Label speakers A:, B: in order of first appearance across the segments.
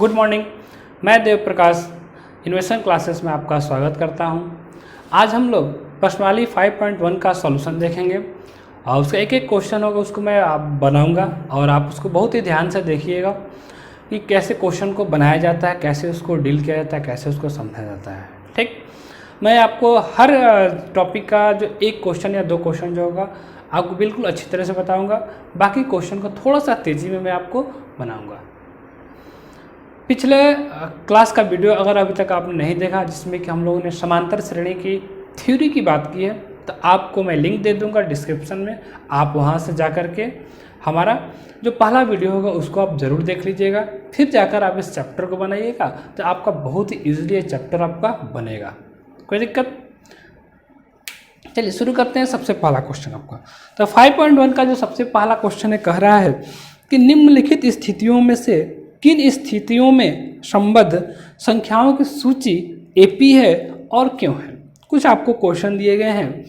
A: Good morning. मैं Dev Prakash investment classes में आपका स्वागत करता हूं। आज हम लोग प्रश्नावली 5.1 का सॉल्यूशन देखेंगे और उसका एक एक क्वेश्चन होगा, उसको मैं आप बनाऊंगा और आप उसको बहुत ही ध्यान से देखिएगा कि कैसे क्वेश्चन को बनाया जाता है, कैसे उसको डील किया जाता है, कैसे उसको समझा जाता है। ठीक, मैं आपको हर टॉपिक का जो एक क्वेश्चन या दो क्वेश्चन जो होगा आपको बिल्कुल अच्छी तरह से बताऊँगा। बाकी क्वेश्चन को थोड़ा सा तेज़ी में मैं आपको बनाऊँगा। पिछले क्लास का वीडियो अगर अभी तक आपने नहीं देखा, जिसमें कि हम लोगों ने समांतर श्रेणी की थ्योरी की बात की है, तो आपको मैं लिंक दे दूंगा डिस्क्रिप्शन में। आप वहां से जाकर के हमारा जो पहला वीडियो होगा उसको आप ज़रूर देख लीजिएगा, फिर जाकर आप इस चैप्टर को बनाइएगा तो आपका बहुत ही ईजिली ये चैप्टर आपका बनेगा। कोई दिक्कत? चलिए शुरू करते हैं। सबसे पहला क्वेश्चन आपका तो 5.1 का जो सबसे पहला क्वेश्चन है, कह रहा है कि निम्नलिखित स्थितियों में से किन स्थितियों में संबद्ध संख्याओं की सूची एपी है और क्यों है। कुछ आपको क्वेश्चन दिए गए हैं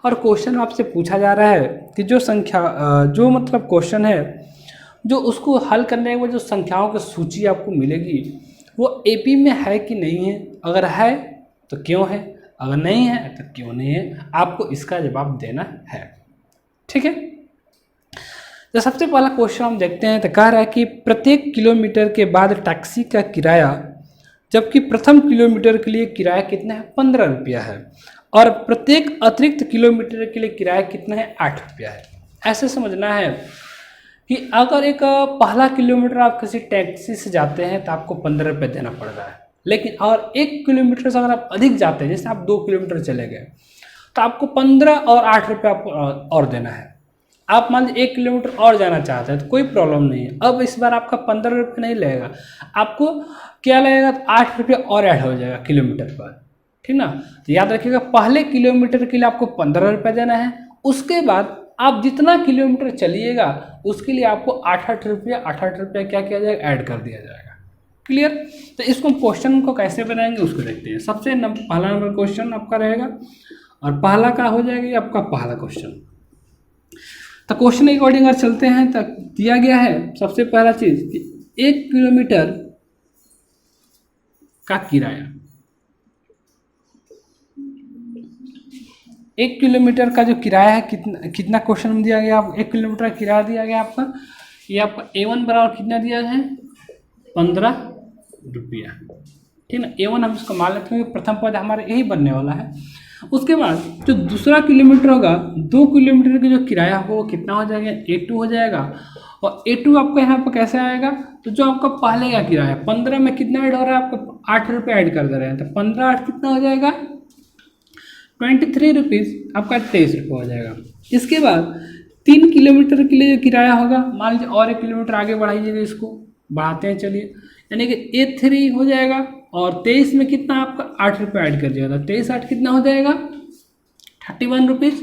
A: और क्वेश्चन आपसे पूछा जा रहा है कि जो संख्या जो मतलब क्वेश्चन है जो उसको हल करने के बाद जो संख्याओं की सूची आपको मिलेगी वो एपी में है कि नहीं है, अगर है तो क्यों है, अगर नहीं है तो क्यों नहीं है, आपको इसका जवाब देना है। ठीक है, तो सबसे पहला क्वेश्चन हम देखते हैं। तो कह रहा है कि प्रत्येक किलोमीटर के बाद टैक्सी का किराया, जबकि प्रथम किलोमीटर के लिए किराया कितना है, 15 रुपया है, और प्रत्येक अतिरिक्त किलोमीटर के लिए किराया कितना है, 8 रुपया है। ऐसे समझना है कि अगर एक पहला किलोमीटर आप किसी टैक्सी से जाते हैं तो आपको 15 रुपये देना पड़ रहा है, लेकिन और 1 किलोमीटर से अगर आप अधिक जाते हैं, जैसे आप 2 किलोमीटर चले गए, तो आपको 15 और 8 रुपये और देना है। आप मान लीजिए 1 किलोमीटर और जाना चाहते हैं तो कोई प्रॉब्लम नहीं है। अब इस बार आपका 15 रुपये नहीं लगेगा, आपको क्या लगेगा, तो 8 रुपये और ऐड हो जाएगा किलोमीटर पर। ठीक ना, तो याद रखिएगा पहले किलोमीटर के लिए आपको 15 रुपये देना है, उसके बाद आप जितना किलोमीटर चलिएगा उसके लिए आपको 8-8 रुपया क्या किया जाएगा, ऐड कर दिया जाएगा। क्लियर? तो इसको क्वेश्चन को कैसे बनाएंगे उसको देखते हैं। सबसे पहला नंबर क्वेश्चन आपका रहेगा और पहला का हो जाएगा ये आपका पहला क्वेश्चन। तो क्वेश्चन के अकॉर्डिंग अगर चलते हैं तो दिया गया है सबसे पहला चीज कि 1 किलोमीटर का किराया, 1 किलोमीटर का जो किराया है कितना क्वेश्चन में दिया गया, 1 किलोमीटर का किराया दिया गया आपका, ये आपका A1 बराबर कितना दिया है, 15 रुपया। ठीक ना, A1 हम इसको मान लेते हैं, प्रथम पद हमारा यही बनने वाला है। उसके बाद जो दूसरा किलोमीटर होगा, 2 किलोमीटर का जो किराया होगा वो कितना हो जाएगा, A2 हो जाएगा। और A2 आपका यहाँ पर कैसे आएगा, तो जो आपका पहले का किराया 15 में कितना ऐड हो रहा है, आपको 8 रुपये ऐड कर दे रहे हैं, तो 15 8 कितना हो जाएगा, 23 रुपीज़, आपका 23 रुपये हो जाएगा। इसके बाद 3 किलोमीटर के लिए जो किराया होगा, मान लीजिए और 1 किलोमीटर आगे बढ़ाइएगा, इसको बढ़ाते हैं चलिए, यानी कि A3 हो जाएगा और 23 में कितना आपका 8 रुपये ऐड कर दिया था, 23 8 कितना हो जाएगा, 31 रुपीज़,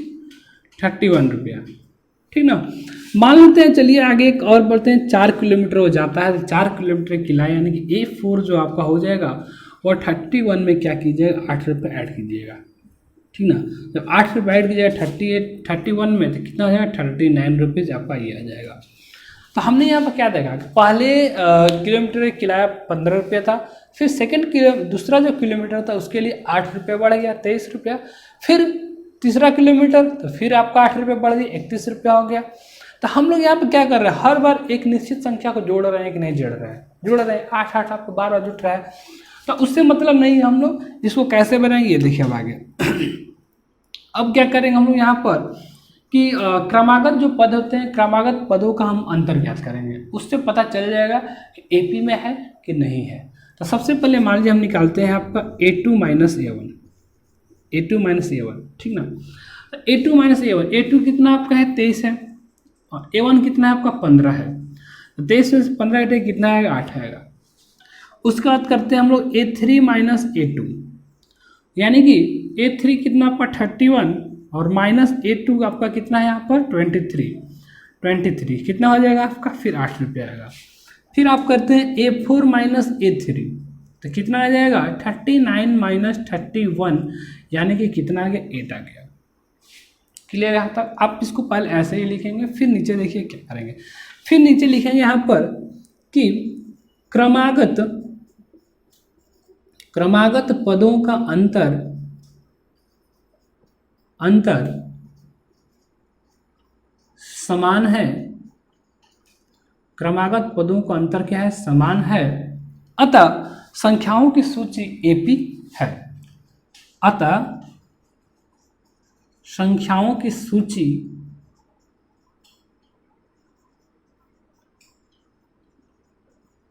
A: 31 रुपया। ठीक ना, मान लेते हैं चलिए आगे एक और बढ़ते हैं, 4 किलोमीटर हो जाता है, तो 4 किलोमीटर किराया यानी कि A4 जो आपका हो जाएगा और 31 में क्या कीजिएगा, 8 रुपये ऐड कीजिएगा। ठीक ना, जब 8 रुपये ऐड कीजिएगा 31 में तो कितना हो जाएगा, 39 रुपीज़ आपका ये आ जाएगा। तो हमने यहाँ पर क्या देखा कि पहले किलोमीटर का किराया 15 रुपया था, फिर दूसरा जो किलोमीटर था उसके लिए 8 रुपये बढ़ गया, 23 रुपया, फिर तीसरा किलोमीटर तो फिर आपका 8 रुपये बढ़ गया, 31 रुपया हो गया। तो हम लोग यहाँ पर क्या कर रहे हैं, हर बार एक निश्चित संख्या को जोड़ रहे हैं कि नहीं जोड़ रहे हैं, जुड़ रहे हैं, 8 आपको बार बार जुट रहा है, तो उससे मतलब नहीं है। हम लोग इसको कैसे बनाएंगे ये देखिए अब आगे। अब क्या करेंगे हम लोग यहाँ पर कि क्रमागत जो पद होते हैं, क्रमागत पदों का हम अंतर ज्ञात करेंगे, उससे पता चल जाएगा कि एपी में है कि नहीं है। तो सबसे पहले मान लीजिए हम निकालते हैं आपका A2 minus A1, A2 minus A1। ठीक ना, तो A2 माइनस A1, A2 कितना आपका है, 23 है, और A1 कितना है आपका, 15 है। तो 23 में 15 घटे कितना आएगा, 8 आएगा। उसके बाद करते हैं हम लोग A3 माइनस A2, यानी कि A3 कितना आपका 31 और माइनस A2 आपका कितना है यहाँ पर 23 कितना हो जाएगा आपका, फिर 8 रुपया आएगा। फिर आप करते हैं A4 माइनस A3, तो कितना आ जाएगा, 39 माइनस 31, यानी कि कितना आ गया, 8 आ गया। क्लियर यहाँ तक? आप इसको पहले ऐसे ही लिखेंगे, फिर नीचे देखिए क्या करेंगे, फिर नीचे लिखेंगे यहाँ पर कि क्रमागत पदों का अंतर समान है। क्रमागत पदों का अंतर क्या है? समान है। अतः संख्याओं की सूची एपी है। अतः संख्याओं की सूची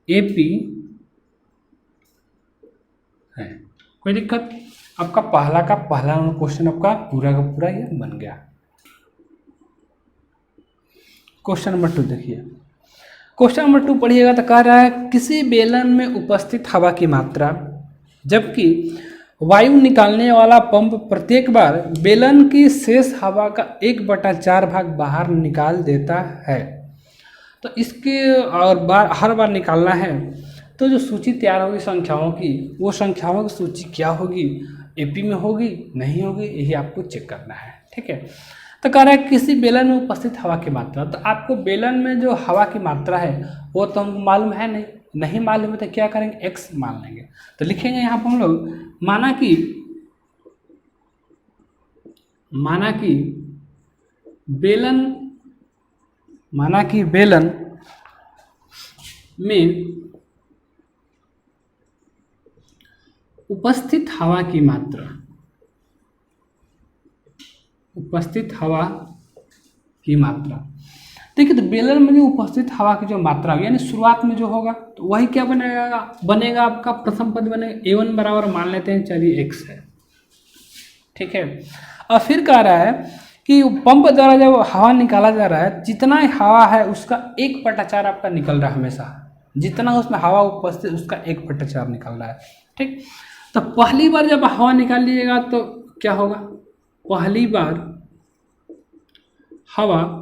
A: एपी है। कोई दिक्कत? आपका पहला क्वेश्चन आपका पूरा का पूरा ये बन गया। क्वेश्चन नंबर 2 देखिए। क्वेश्चन नंबर 2 पढ़िएगा तो कह रहा है किसी बेलन में उपस्थित हवा की मात्रा जबकि वायु निकालने वाला पंप प्रत्येक बार बेलन की शेष हवा का 1/4 भाग बाहर निकाल देता है। तो इसके और हर बार निकालना है तो जो सूची तैयार होगी संख्याओं की, वो संख्याओं की सूची क्या होगी? एपी में होगी, नहीं होगी, यही आपको चेक करना है। ठीक है। तो कह रहा है किसी बेलन में उपस्थित हवा की मात्रा। तो आपको बेलन में जो हवा की मात्रा है वो तो हमको मालूम है नहीं मालूम है तो क्या करेंगे? एक्स मान लेंगे। तो लिखेंगे यहाँ पर हम लोग माना कि बेलन में उपस्थित हवा की मात्रा देखिए। तो बेलन में जो उपस्थित हवा की जो मात्रा यानी शुरुआत में जो होगा तो वही क्या बनेगा आपका प्रथम पद बनेगा। A1 बराबर मान लेते हैं, चलिए x है। ठीक है। और फिर कह रहा है कि पंप द्वारा जब हवा निकाला जा रहा है जितना हवा है उसका 1/4 आपका निकल रहा है। हमेशा जितना उसमें हवा उपस्थित उसका 1/4 निकल रहा है। ठीक। तो पहली बार जब हवा निकाल लीजिएगा तो क्या होगा? पहली बार हवा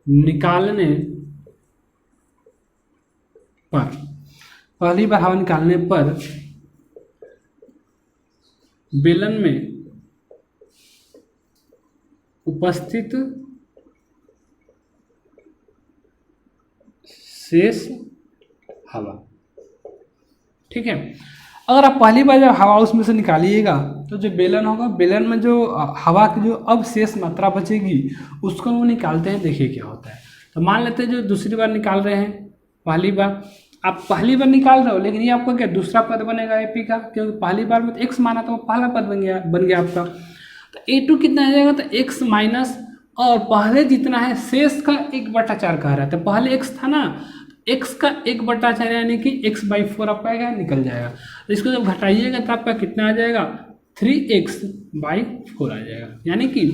A: निकालने पर बेलन में उपस्थित शेष हवा। ठीक है। अगर आप पहली बार जब हवा उसमें से निकालिएगा तो जो बेलन होगा, बेलन में जो हवा की जो अब शेष मात्रा बचेगी उसको वो निकालते हैं। देखिए क्या होता है। तो मान लेते हैं जो दूसरी बार निकाल रहे हैं, पहली बार आप पहली बार निकाल रहे हो लेकिन ये आपका क्या दूसरा पद बनेगा एपी का, क्योंकि पहली बार में तो एक्स माना तो वो पहला पद बन गया आपका। तो A2 कितना आ जाएगा? तो एक्स माइनस और पहले जितना है शेष का 1/4 कह रहा है। तो पहले एक्स था ना, एक्स का 1/4 यानी कि x/4 आपका निकल जाएगा। तो इसको जब घटाइएगा तो आपका कितना आ जाएगा? 3x/4 आ जाएगा। यानी कि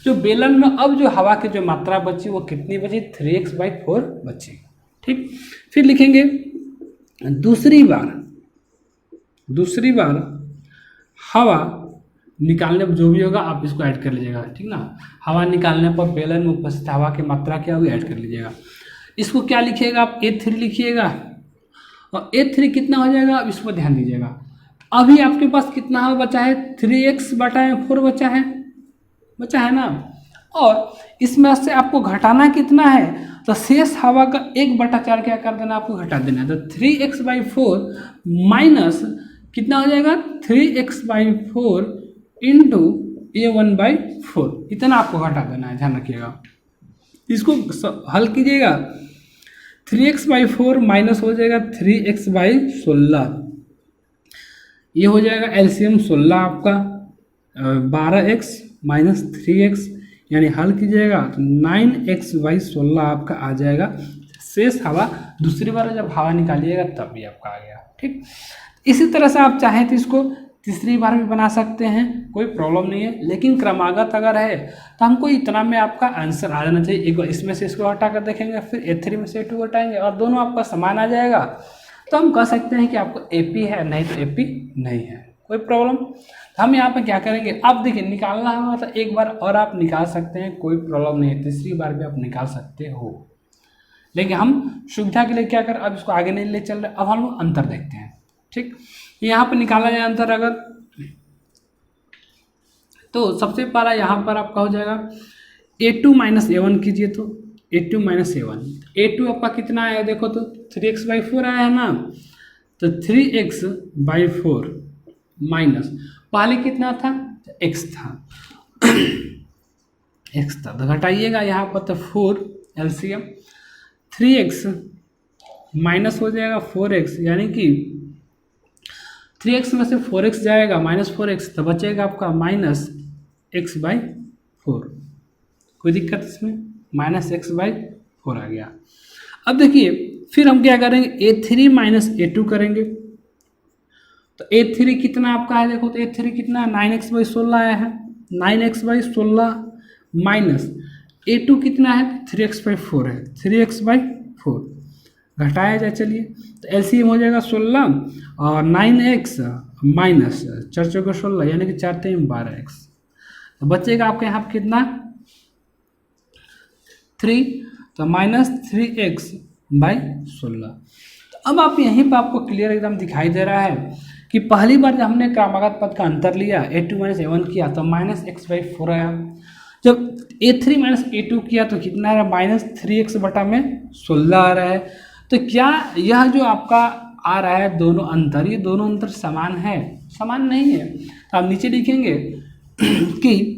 A: जो बेलन में अब जो हवा की जो मात्रा बची वो कितनी बची? 3x/4 बची। ठीक। फिर लिखेंगे दूसरी बार हवा निकालने पर जो भी होगा आप इसको ऐड कर लीजिएगा। ठीक ना। हवा निकालने पर बेलन में उपस्थित हवा की मात्रा क्या होगी? ऐड कर लीजिएगा। इसको क्या लिखिएगा आप? A3 लिखिएगा। और A3 कितना हो जाएगा? अब इस पर ध्यान दीजिएगा। अभी आपके पास कितना हवा बचा है? 3x/4 बचा है ना। और इसमें से आपको घटाना कितना है? तो शेष हवा का 1/4 क्या कर देना? आपको घटा देना है। तो 3x/4 माइनस कितना हो जाएगा? 3x/4 इंटू A1/4 इतना आपको घटा देना है। ध्यान रखिएगा। इसको हल कीजिएगा। 3x/4 माइनस हो जाएगा 3x/16। ये हो जाएगा एलसीएम 16 आपका 12x माइनस 3x, यानी हल कीजिएगा तो 9x/16 आपका आ जाएगा। शेष हवा दूसरी बार जब हवा निकालिएगा तब भी आपका आ गया। ठीक। इसी तरह से आप चाहें तो इसको तीसरी बार भी बना सकते हैं, कोई प्रॉब्लम नहीं है। लेकिन क्रमागत अगर है तो हमको इतना में आपका आंसर आ जाना चाहिए। एक बार इसमें से इसको हटा कर देखेंगे, फिर A3 में से A2 हटाएंगे और दोनों आपका समान आ जाएगा तो हम कह सकते हैं कि आपको AP है, नहीं तो AP नहीं है, कोई प्रॉब्लम। तो हम यहाँ पर क्या करेंगे? अब देखिए निकालना होगा तो एक बार और आप निकाल सकते हैं, कोई प्रॉब्लम नहीं है। तीसरी बार भी आप निकाल सकते हो। लेकिन हम सुविधा के लिए क्या करें, अब इसको आगे नहीं ले चल रहे, अब हम लोग अंतर देखते हैं। ठीक। यहाँ पर निकाला जाए अंतर अगर तो सबसे पहला यहाँ पर आपका हो जाएगा A2 माइनस A1 कीजिए तो A2 माइनस A1। A2 आपका कितना आया देखो तो 3x/4 आया है ना, तो 3x/4 माइनस पहले कितना था, x था x था, तो घटाइएगा यहाँ पर तो 4 LCM 3x माइनस हो जाएगा 4x, यानी कि 3x में से 4x जाएगा -4x, तो बचेगा आपका -x/4। कोई दिक्कत इसमें, -x/4 आ गया। अब देखिए फिर हम क्या करेंगे, A3 माइनस A2 करेंगे। तो A3 कितना आपका है देखो, तो A3 कितना 9x/16 आया है, 9x/16 माइनस A2 कितना है 3x/4 है, 3x/4 घटाया जाए। चलिए तो एलसीएम हो जाएगा 16 और 9x माइनस 4 चौके 16, यानी कि 4 3 12x, तो बचेगा आपके यहाँ पे कितना 3, तो -3x/16। तो अब आप यहीं पर आपको क्लियर एकदम दिखाई दे रहा है कि पहली बार जब हमने क्रमागत पद का अंतर लिया A2 माइनस A1 किया तो -x/4 आया, जब A3 माइनस A2 किया तो कितना आ रहा है -3x/16 आ रहा है। तो क्या यह जो आपका आ रहा है दोनों अंतर, ये दोनों अंतर समान है? समान नहीं है। तो आप नीचे लिखेंगे कि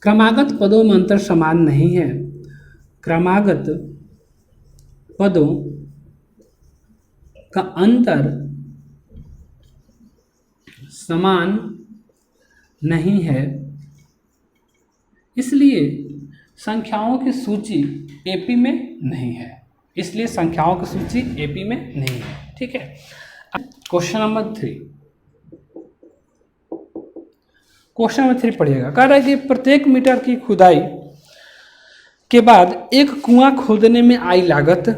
A: क्रमागत पदों में अंतर समान नहीं है, क्रमागत पदों का अंतर समान नहीं है, इसलिए संख्याओं की सूची एपी में नहीं है, इसलिए संख्याओं की सूची एपी में नहीं है। ठीक है, क्वेश्चन नंबर 3, क्वेश्चन नंबर 3 पढ़िएगा। कह रहा है कि प्रत्येक मीटर की खुदाई के बाद एक कुआं खोदने में आई लागत,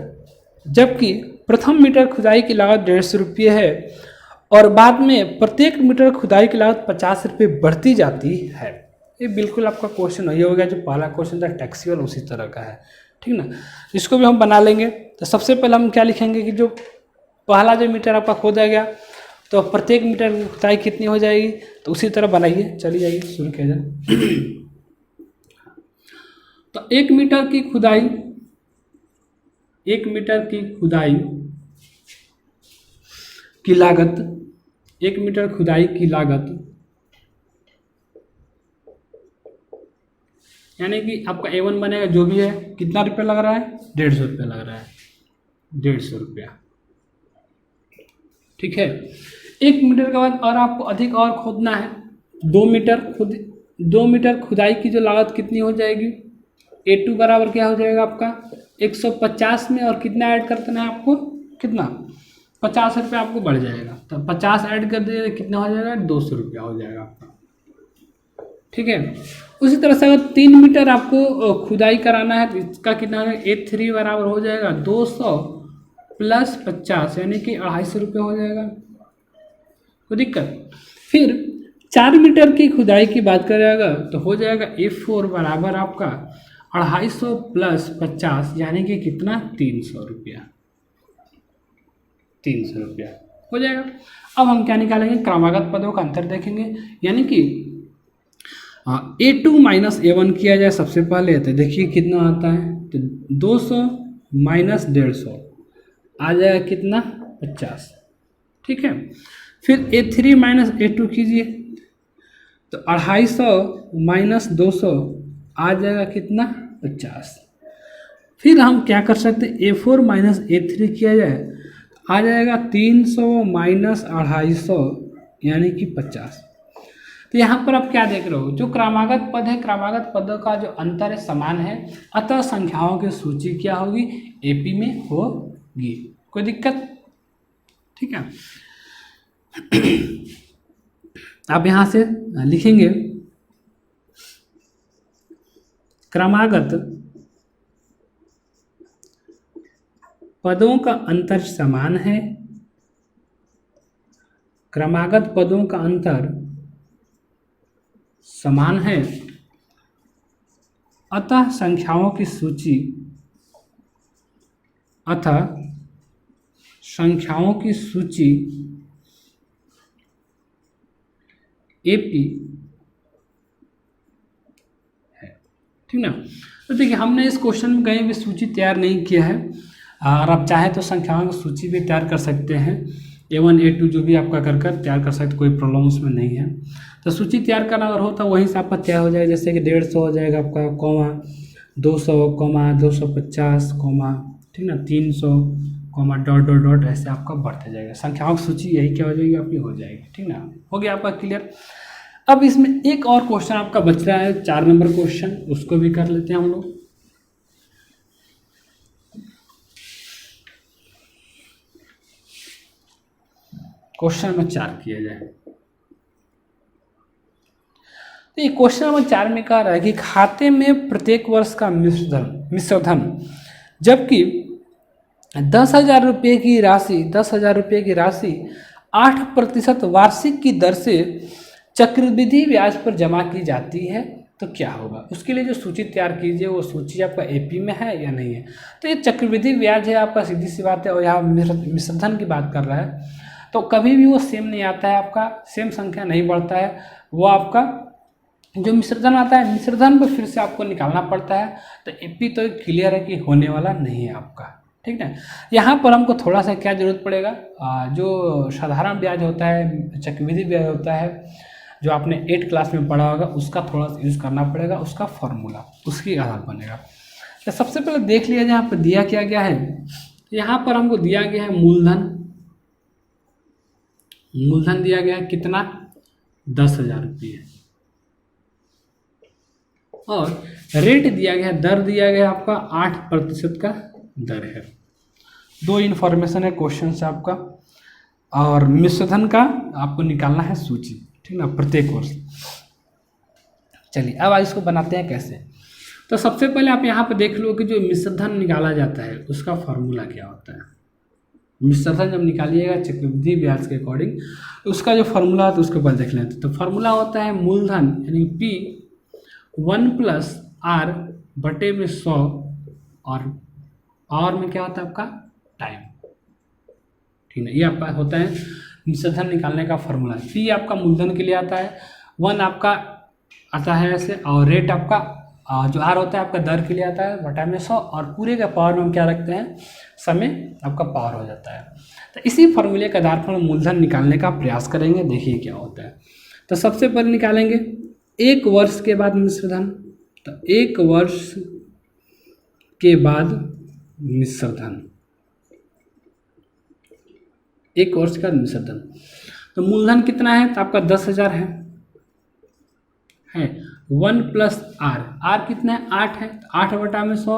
A: जबकि प्रथम मीटर खुदाई की लागत 150 रुपये है और बाद में प्रत्येक मीटर खुदाई की लागत 50 रुपये बढ़ती जाती है। ये बिल्कुल आपका क्वेश्चन ये हो गया, जो पहला क्वेश्चन था टैक्सीवल उसी तरह का है। ठीक ना, इसको भी हम बना लेंगे। तो सबसे पहले हम क्या लिखेंगे कि जो पहला जो मीटर आपका खोदा गया तो प्रत्येक मीटर की खुदाई कितनी हो जाएगी, तो उसी तरह बनाइए। चलिए जाइए शुरू किया जाए। तो 1 मीटर की खुदाई, 1 मीटर की खुदाई की लागत, 1 मीटर खुदाई की लागत यानी कि आपका A1 बनेगा जो भी है, कितना रुपया लग रहा है 150 रुपया लग रहा है, 150 रुपया। ठीक है, 1 मीटर के बाद और आपको अधिक और खोदना है, 2 मीटर खुदाई की जो लागत कितनी हो जाएगी, A2 बराबर क्या हो जाएगा आपका 150 में और कितना ऐड करना है आपको, कितना 50 रुपया आपको बढ़ जाएगा, तो 50 ऐड कर दीजिए कितना हो जाएगा 200 रुपया हो जाएगा आपका। ठीक है, उसी तरह से अगर 3 मीटर आपको खुदाई कराना है तो इसका कितना है A3 बराबर हो जाएगा 200 प्लस 50, यानी कि 250 रुपये हो जाएगा। कोई दिक्कत? फिर 4 मीटर की खुदाई की बात करेगा तो हो जाएगा A4 बराबर आपका 250 प्लस 50, यानी कि कितना 300 रुपया, 300 रुपया हो जाएगा। अब हम क्या निकालेंगे, क्रमागत पदों का अंतर देखेंगे, यानी कि A2 माइनस A1 किया जाए सबसे पहले, तो देखिए कितना आता है, तो 200 माइनस 150 आ जाएगा कितना 50। ठीक है, फिर A3 माइनस A2 कीजिए तो 250 माइनस 200 आ जाएगा कितना 50। फिर हम क्या कर सकते हैं, A4 माइनस A3 किया जाए आ जाएगा 300 माइनस 250, यानी कि 50। तो यहाँ पर आप क्या देख रहे हो, जो क्रमागत पद है, क्रमागत पदों का जो अंतर है समान है, अतः संख्याओं की सूची क्या होगी एपी में होगी। कोई दिक्कत? ठीक है, आप यहाँ से लिखेंगे क्रमागत पदों का अंतर समान है, क्रमागत पदों का अंतर समान है, अतः संख्याओं की सूची, अतः संख्याओं की सूची एपी है। ठीक ना। तो देखिए हमने इस क्वेश्चन में कहीं भी सूची तैयार नहीं किया है, और आप चाहें तो संख्याओं की सूची भी तैयार कर सकते हैं, A1 A2 जो भी आपका कर कर तैयार कर सकते, कोई प्रॉब्लम उसमें नहीं है। तो सूची तैयार करना अगर होता वहीं से आपका तैयार हो जाएगा, जैसे कि 150 हो जाएगा आपका, कॉमा 200, कॉमा 250, कॉमा ठीक ना 300, कॉमा डॉट डॉट डॉट, ऐसे आपका बढ़ते जाएगा। संख्याओं की सूची यही क्या हो जाएगी आपकी, हो जाएगी। ठीक ना, हो गया आपका क्लियर। अब इसमें एक और क्वेश्चन आपका बच रहा है, 4 नंबर क्वेश्चन, उसको भी कर लेते हैं हम लोग। क्वेश्चन नंबर 4 किया जाए। तो ये क्वेश्चन नंबर 4 में कह रहा है कि खाते में प्रत्येक वर्ष का मिश्रधन जबकि 10,000 रुपये की राशि 8% वार्षिक की दर से चक्रवृद्धि ब्याज पर जमा की जाती है तो क्या होगा। उसके लिए जो सूची तैयार कीजिए, वो सूची आपका एपी में है या नहीं है। तो ये चक्रवृद्धि ब्याज है आपका, सीधी सी बात है, और यहाँ मिश्रधन की बात कर रहा है, तो कभी भी वो सेम नहीं आता है आपका, सेम संख्या नहीं बढ़ता है। वो आपका जो मिश्रधन आता है, मिश्रधन को फिर से आपको निकालना पड़ता है। तो एपी तो क्लियर है कि होने वाला नहीं है आपका। ठीक है, यहाँ पर हमको थोड़ा सा क्या जरूरत पड़ेगा, जो साधारण ब्याज होता है, चक्रवृद्धि ब्याज होता है, जो आपने 8 क्लास में पढ़ा होगा, उसका थोड़ा सा यूज़ करना पड़ेगा, उसका फॉर्मूला उसकी आधार बनेगा। तो सबसे पहले देख लिया यहाँ पर दिया क्या गया है। यहाँ पर हमको दिया गया है मूलधन दिया गया है कितना, 10,000 रुपये, और रेट दिया गया है, दर दिया गया है आपका 8% का दर है। 2 इन्फॉर्मेशन है क्वेश्चन से आपका, और मिश्रधन का आपको निकालना है सूची। ठीक ना, प्रत्येक वर्ष। चलिए अब इसको बनाते हैं कैसे। तो सबसे पहले आप यहाँ पे देख लो कि जो मिश्रधन निकाला जाता है उसका फॉर्मूला क्या होता है। मिश्रधन जब निकालिएगा चक्रवृद्धि ब्याज के अकॉर्डिंग, उसका जो फॉर्मूला है तो उसके ऊपर देख लेते हैं। तो फॉर्मूला होता है मूलधन यानी P 1+R बटे में 100, और पावर में क्या होता है आपका टाइम। ठीक है, ये आपका होता है मिश्रधन निकालने का फॉर्मूला। P आपका मूलधन के लिए आता है, 1 आपका आता है ऐसे, और रेट आपका जो R होता है आपका दर के लिए आता है बटा में 100, और पूरे का पावर में हम क्या रखते हैं, समय आपका पावर हो जाता है। तो इसी फॉर्मूले के आधार पर मूलधन निकालने का प्रयास करेंगे, देखिए क्या होता है। तो सबसे पहले निकालेंगे 1 वर्ष के बाद मिश्रधन। तो 1 वर्ष के बाद मिश्रधन, 1 वर्ष का मिश्रधन। तो मूलधन कितना है, तो आपका 10,000 है 1+R, R कितना है 8 है, तो 8 बटा में 100,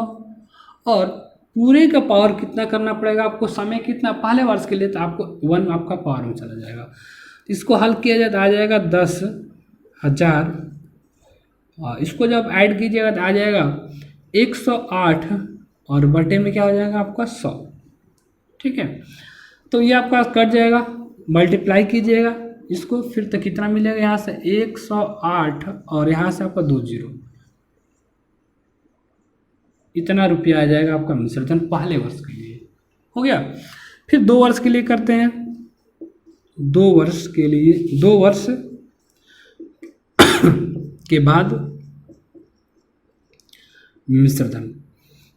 A: और पूरे का पावर कितना करना पड़ेगा आपको, समय कितना पहले वर्ष के लिए, तो आपको 1 आपका पावर में चला जाएगा। इसको हल किया जाए तो आ जाएगा 10,000, इसको जब ऐड कीजिएगा तो आ जाएगा 108, और बटे में क्या हो जाएगा आपका 100। ठीक है, तो ये आपका कट जाएगा, मल्टीप्लाई कीजिएगा इसको, फिर तो कितना मिलेगा, यहाँ से 108 और यहाँ से आपका 2 जीरो, इतना रुपया आ जाएगा आपका मिश्रधन पहले वर्ष के लिए। हो गया। फिर 2 वर्ष के लिए करते हैं, 2 वर्ष के लिए, 2 वर्ष के बाद मिश्रधन।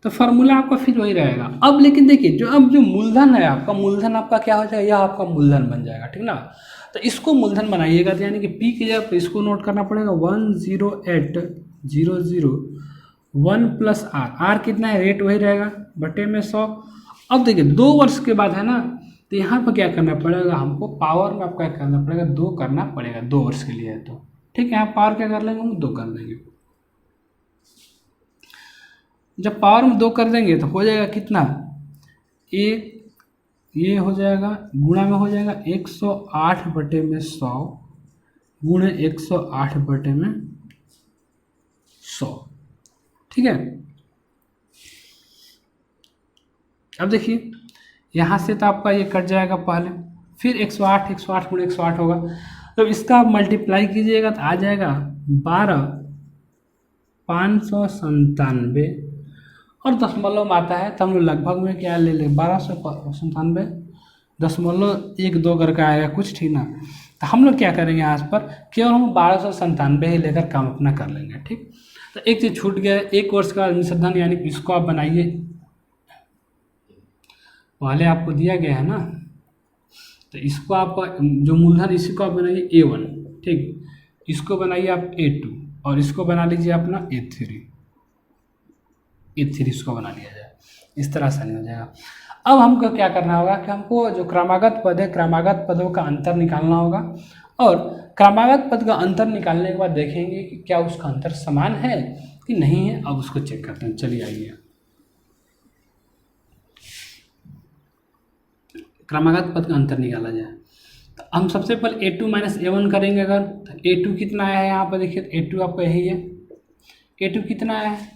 A: तो फार्मूला आपका फिर वही रहेगा। अब लेकिन देखिए अब जो मूलधन है आपका, मूलधन आपका क्या हो जाएगा, यह आपका मूलधन बन जाएगा। ठीक ना, तो इसको मूलधन बनाइएगा, तो यानी कि P की जगह पर इसको नोट करना पड़ेगा 10800 1+R, R कितना है, रेट वही रहेगा बटे में 100। अब देखिए 2 वर्ष के बाद है ना, तो यहाँ पर क्या करना पड़ेगा हमको, पावर में आपको क्या करना पड़ेगा, 2 करना पड़ेगा, 2 वर्ष के लिए है तो। ठीक है, यहाँ पावर क्या कर लेंगे हम, 2 कर देंगे। जब पावर में 2 कर देंगे तो हो जाएगा कितना, ये हो जाएगा गुणा में हो जाएगा 108 बटे में 100 गुणे 108 बटे में 100। ठीक है, अब देखिए यहाँ से तो आपका ये कट जाएगा पहले, फिर 108 गुणे 108 होगा, तो इसका मल्टीप्लाई कीजिएगा तो आ जाएगा 12,597, और दशमलव में आता है तो हम लोग लगभग में क्या ले लें, 1297 .12 करके आएगा कुछ। ठीक ना, तो हम लोग क्या करेंगे यहाँ पर, केवल हम 1297 ही लेकर काम अपना कर लेंगे। ठीक, तो एक चीज छूट गया है, 1 वर्ष का निषेधन, यानी कि इसको आप बनाइए, पहले आपको दिया गया है ना, तो इसको आप जो मूलधन इसी को आप बनाइए A1, ठीक, इसको बनाइए आप A2 और इसको बना लीजिए अपना A3 इसको बना लिया जाए, इस तरह से नहीं हो जाएगा। अब हमको क्या करना होगा कि हमको जो क्रमागत पद है, क्रमागत पदों का अंतर निकालना होगा, और क्रमागत पद का अंतर निकालने के बाद देखेंगे कि क्या उसका अंतर समान है कि नहीं है। अब उसको चेक करते हैं, चलिए आइए। क्रमागत पद का अंतर निकाला जाए तो हम सबसे पहले A2 माइनस A1 करेंगे। अगर तो A2 कितना आया है यहाँ पर देखिए, A2 आपका यही है, A2 कितना आया है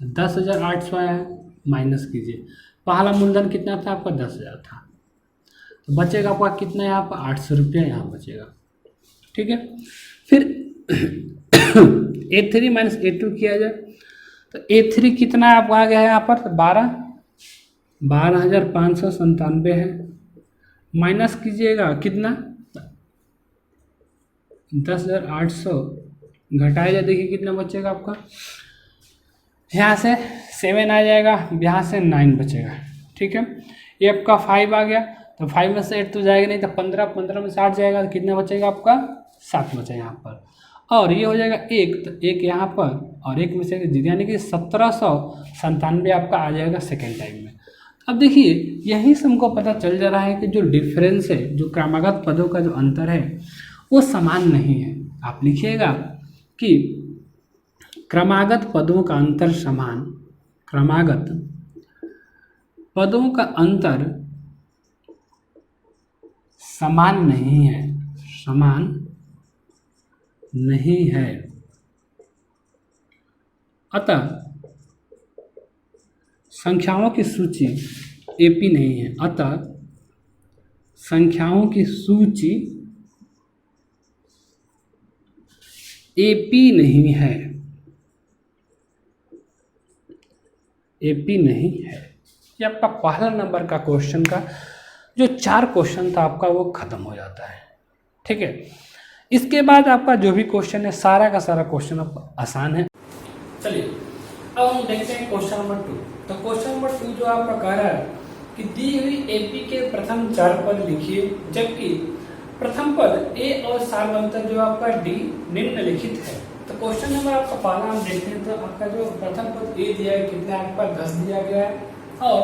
A: तो 10,800 आया है, माइनस कीजिए, पहला मूलधन कितना था आपका 10,000 था, तो बचेगा आपका कितना यहाँ पर 800 रुपया यहाँ बचेगा, ठीक है। फिर A3 माइनस A2 किया जाए तो A3 कितना आपका आ गया है यहाँ पर 12,597 है, माइनस कीजिएगा कितना 10,800 घटाया जाए, देखिए कितना बचेगा आपका, यहाँ से 7 आ जाएगा, यहाँ से 9 बचेगा, ठीक है। ये आपका 5 आ गया, तो 5 में से 8 तो जाएगा नहीं, तो 15 में से 8 जाएगा, तो कितना बचेगा आपका 7 बचेगा यहाँ पर, और ये हो जाएगा 1, तो 1 यहाँ पर और 1 में से यानी कि 1797 आपका आ जाएगा सेकेंड टाइम में। अब देखिए यहीं से हमको पता चल जा रहा है कि जो डिफरेंस है, जो क्रमागत पदों का जो अंतर है वो समान नहीं है। आप लिखिएगा कि क्रमागत पदों का अंतर समान, क्रमागत पदों का अंतर समान नहीं है, समान नहीं है, अतः संख्याओं की सूची AP नहीं है, अतः संख्याओं की सूची AP नहीं है, AP नहीं है। ये आपका पहला नंबर का क्वेश्चन का जो 4 क्वेश्चन था आपका वो खत्म हो जाता है, ठीक है। इसके बाद आपका जो भी क्वेश्चन है सारा का सारा क्वेश्चन आपका आसान है। चलिए अब हम देखते हैं क्वेश्चन नंबर 2। तो क्वेश्चन नंबर 2 जो आपका कह रहा है कि दी हुई AP के प्रथम 4 पद लिखिए, जबकि प्रथम पद A और सारवंतर जो आपका D निम्नलिखित है। तो क्वेश्चन नंबर आपका पहला हम देखते हैं, तो आपका जो प्रथम पद A दिया है कितना आपका 10 दिया गया है, और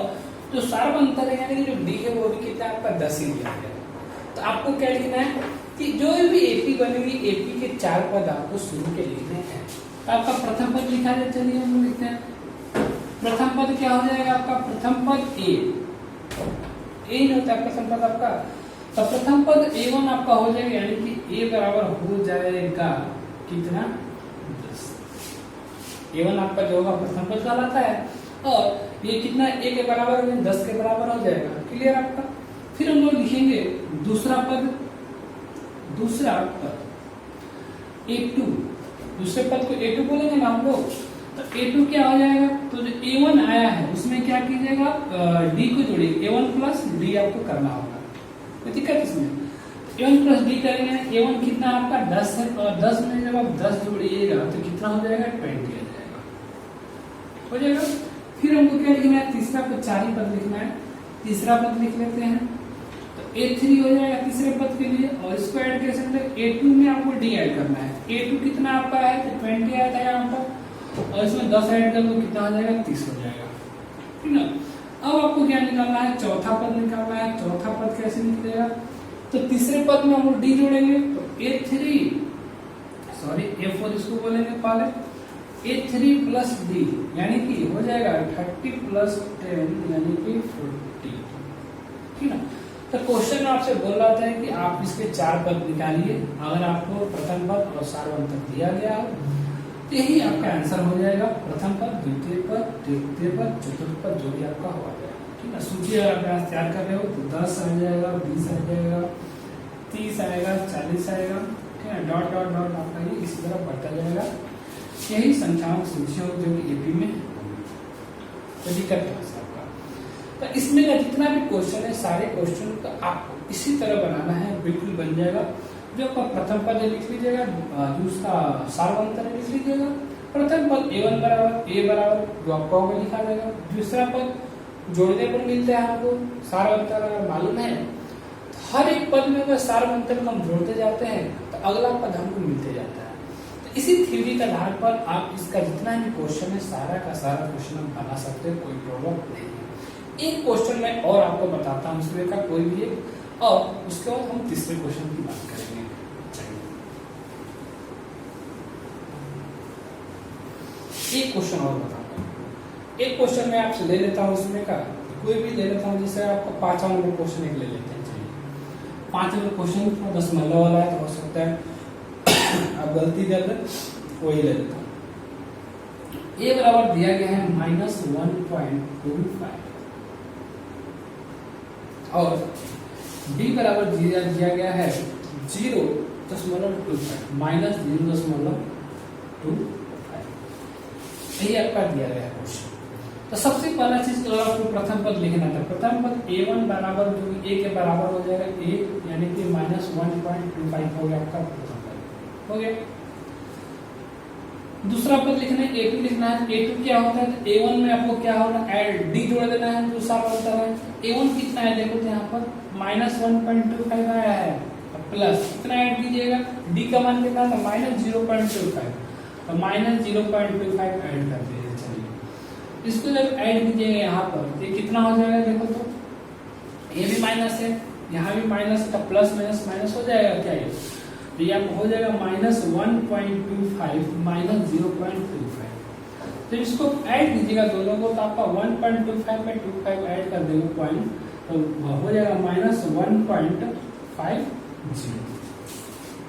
A: जो सारवंतर है यानी कि जो D है वो भी कितना आपका 10 ही दिया गया है। तो आपको क्या लिखना है कि जो भी AP बनेगी AP के 4 पद आपको शुरू के लिखने हैं। आपका प्रथम पद लिखा जाए, चलिए हम लिखते हैं। प्रथम पद क्या हो जाएगा आपका, प्रथम पद A नहीं होता है प्रथम पद आपका, तो प्रथम पद A1 आपका हो जाएगा, यानी कि A बराबर हो जाएगा कितना 10। A1 आपका जो होगा प्रथम पद कहलाता है, और ये कितना A के बराबर 10 के बराबर हो जाएगा, क्लियर आपका। फिर हम लोग लिखेंगे दूसरा पद A2, दूसरे पद को A2 बोलेंगे ना हम लोग, तो A2 क्या हो जाएगा, तो जो A1 आया है उसमें क्या कीजिएगा D को जोड़िए, A1 प्लस D आपको करना होगा, कोई दिक्कत इसमें। A1 प्लस D करेंगे, A1 कितना आपका 10 है, और 10 में जब आप 10 जोड़िएगा तो कितना हो जाएगा 20 हो जाएगा। फिर हमको क्या लिखना है, तीसरा पद 4 ही पद लिखना है, तीसरा पद लिख लेते हैं, तो A3 हो जाएगा तीसरे पद के लिए, और इसको ऐड कर सकते हैं A2 में आपको D ऐड करना है। A2 कितना आपका है तो 20 आया था यहाँ पर, और इसमें 10 ऐड कर लो कितना आ जाएगा 30 हो जाएगा, ठीक ना। अब आपको क्या निकालना है, चौथा पद निकालना है। चौथा पद कैसे निकलेगा, तो तीसरे पद में हम लोग D जोड़ेंगे, तो A4 इसको बोलेंगे पहले, A3 प्लस D यानी कि हो जाएगा 30 प्लस 10 यानी कि 40, ठीक ना। तो क्वेश्चन में आपसे बोल रहा था कि आप इसके 4 पद निकालिए, अगर आपको प्रथम पद और सारवंतर दिया गया हो तो यही आपका आंसर हो जाएगा, प्रथम पद, द्वितीय पद, तृतीय पद, चतुर्थ पद जो भी आपका हो जाएगा, ठीक है। सूची अगर आप तैयार कर रहे हो तो 10 आ जाएगा, 20 आ जाएगा, 30 आएगा, 40 आएगा, ठीक है, डॉट डॉट डॉट आपका ये इसी तरह बढ़ता जाएगा। यही संख्याओं की सूची हो जो कि AP में तो दिक्कत है आपका। तो इसमें का जितना भी क्वेश्चन है सारे क्वेश्चन का आपको इसी तरह बनाना है, बिल्कुल बन जाएगा। जो आपका प्रथम पद लिख लीजिएगा, जो उसका सारवंतर लिख लीजिएगा, प्रथम पद a1 बराबर a बराबर जो आपका होगा लिखा जाएगा। दूसरा पद जोड़ने पर मिलता है हमको सार अंतर अगर मालूम है तो हर एक पद में अगर सार अंतर को हम जोड़ते जाते हैं तो अगला पद हमको मिलते जाता है। तो इसी थ्योरी के आधार पर आप इसका जितना भी क्वेश्चन है सारा का सारा क्वेश्चन हम बना सकते हैं, कोई प्रॉब्लम नहीं है। एक क्वेश्चन मैं और आपको बताता हूँ उसमें का कोई भी एक, और उसके बाद हम तीसरे क्वेश्चन की बात करेंगे। एक क्वेश्चन और बताता हूँ, एक क्वेश्चन मैं आपसे ले लेता हूँ उसमें का कोई भी ले लेता हूँ, जैसे आपका 5 नंबर क्वेश्चन एक ले लेते हैं। चलिए 5 नंबर क्वेश्चन 10 दशमलव वाला है तो हो सकता है आप गलती कर रहे, वही ले लेता हूँ। ए बराबर दिया गया है -1.25 और बी बराबर दिया गया है 0.25 -0.25। यही आपका दिया गया है क्वेश्चन। तो सबसे पहला चीज अगर आपको प्रथम पद लिखना था, प्रथम पद a1 बराबर जो a के बराबर हो जाएगा a, यानी कि -1.25 हो गया आपका प्रथम पद हो गया। दूसरा पद लिखना है a2 लिखना है। a2 क्या होता है, तो a1 में आपको क्या होगा ऐड d जोड़ देना है, दूसरा होता है a1 कितना है देखो तो यहाँ पर -1.25 आया है, प्लस कितना ऐड कीजिएगा d का मान कितना था -0.25, तो -0.25 ऐड कर दीजिए। चलिए इसको जब ऐड कीजिएगा यहाँ पर ये कितना हो जाएगा देखो तो, ये भी माइनस है यहाँ भी माइनस है, तो प्लस माइनस माइनस हो जाएगा क्या ये, तो ये आपको हो जाएगा -1.25 -0.25। तो इसको ऐड कीजिएगा दोनों को तो आपका 1.25 में 25 ऐड कर देगा पॉइंट, तो हो जाएगा -1.50।